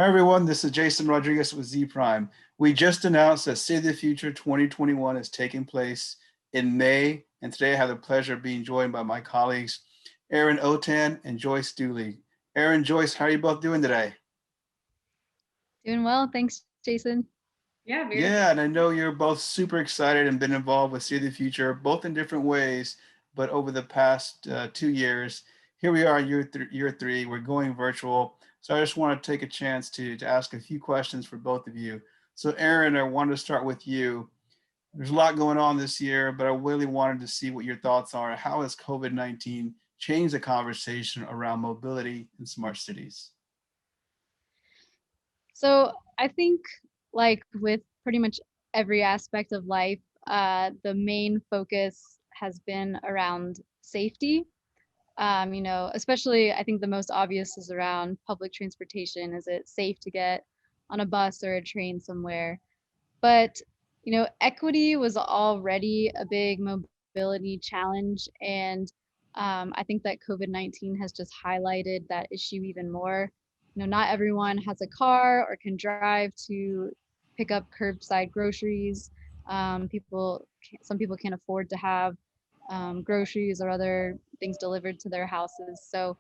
Hi everyone, this is Jason Rodriguez with Zpryme. We just announced that City of the Future 2021 is taking place in May, and today I have the pleasure of being joined by my colleagues, Erin Autin and Joyce Deuley. Erin, Joyce, how are you both doing today? Doing well, thanks, Jason. Yeah, very Yeah, and I know you're both super excited and been involved with City of the Future, both in different ways, but over the past 2 years, here we are, year three, we're going virtual. So I just want to take a chance to ask a few questions for both of you. So Erin, I wanted to start with you. There's a lot going on this year, but I really wanted to see what your thoughts are. How has COVID-19 changed the conversation around mobility in smart cities? So I think, like with pretty much every aspect of life, the main focus has been around safety. Especially I think the most obvious is around public transportation. Is it safe to get on a bus or a train somewhere? But, equity was already a big mobility challenge. And I think that COVID-19 has just highlighted that issue even more. Not everyone has a car or can drive to pick up curbside groceries. Some people can't afford to have groceries or other things delivered to their houses. So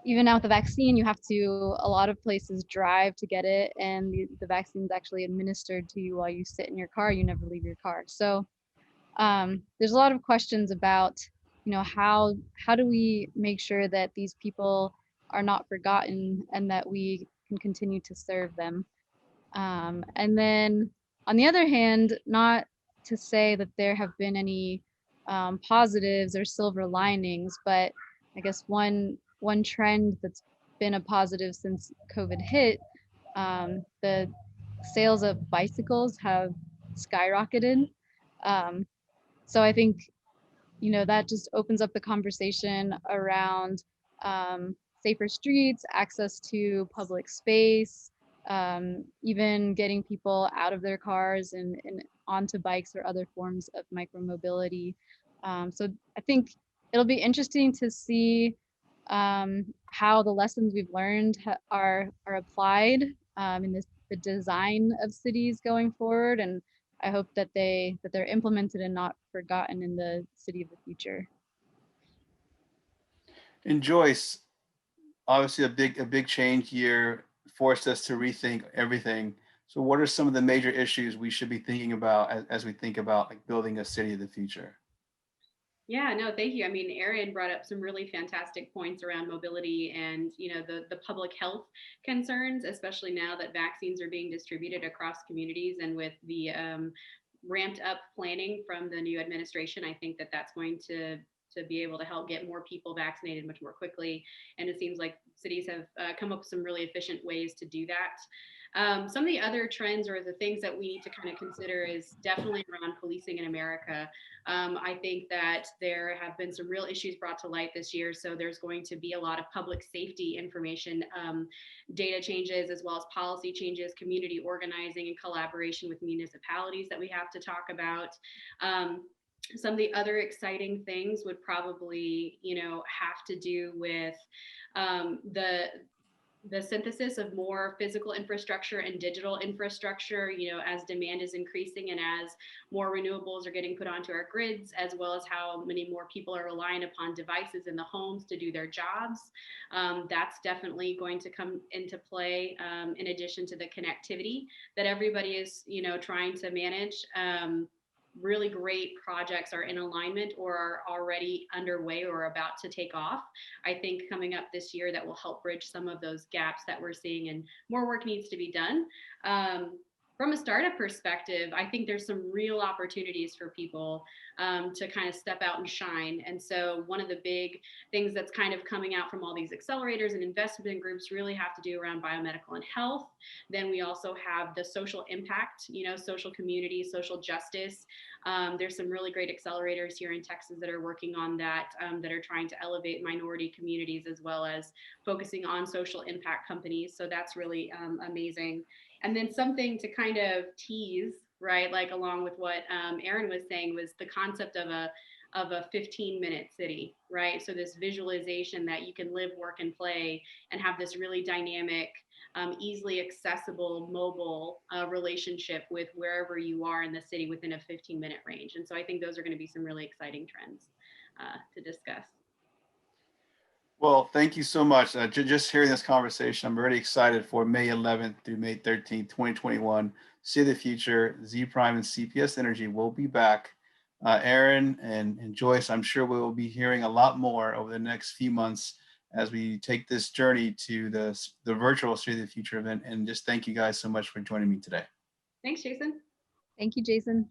even now with the vaccine, you have to a lot of places drive to get it, and the vaccine's actually administered to you while you sit in your car. You never leave your car. So there's a lot of questions about, how do we make sure that these people are not forgotten and that we can continue to serve them. And then on the other hand, not to say that there have been any positives or silver linings, but I guess one trend that's been a positive since COVID hit, the sales of bicycles have skyrocketed. Um, so I think, that just opens up the conversation around safer streets, access to public space, even getting people out of their cars and onto bikes or other forms of micromobility. So I think it'll be interesting to see how the lessons we've learned are applied in the design of cities going forward, and I hope that they're implemented and not forgotten in the city of the future. And Joyce, obviously a big change here forced us to rethink everything. So what are some of the major issues we should be thinking about as we think about like building a city of the future? Yeah, no, thank you. I mean, Erin brought up some really fantastic points around mobility and, the public health concerns, especially now that vaccines are being distributed across communities and with the ramped up planning from the new administration. I think that that's going to be able to help get more people vaccinated much more quickly. And it seems like cities have come up with some really efficient ways to do that. Some of the other trends or the things that we need to kind of consider is definitely around policing in America. I think that there have been some real issues brought to light this year. So there's going to be a lot of public safety information, data changes, as well as policy changes, community organizing and collaboration with municipalities that we have to talk about. Some of the other exciting things would probably, have to do with the synthesis of more physical infrastructure and digital infrastructure, as demand is increasing and as more renewables are getting put onto our grids, as well as how many more people are relying upon devices in the homes to do their jobs. That's definitely going to come into play, in addition to the connectivity that everybody is, trying to manage. Really great projects are in alignment or are already underway or about to take off, I think, coming up this year that will help bridge some of those gaps that we're seeing, and more work needs to be done. From a startup perspective, I think there's some real opportunities for people to kind of step out and shine. And so one of the big things that's kind of coming out from all these accelerators and investment groups really have to do around biomedical and health. Then we also have the social impact, social community, social justice. There's some really great accelerators here in Texas that are working on that are trying to elevate minority communities as well as focusing on social impact companies. So that's really amazing. And then something to kind of tease, right, like along with what Erin was saying, was the concept of a 15-minute city, right? So this visualization that you can live, work, and play and have this really dynamic easily accessible mobile relationship with wherever you are in the city within a 15-minute range. And so I think those are going to be some really exciting trends to discuss. Well, thank you so much. Just hearing this conversation, I'm already excited for May 11th through May 13th, 2021. See the future. Zpryme and CPS Energy will be back. Erin and Joyce, I'm sure we will be hearing a lot more over the next few months as we take this journey to the virtual See the Future event. And just thank you guys so much for joining me today. Thanks, Jason. Thank you, Jason.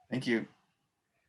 Thank you.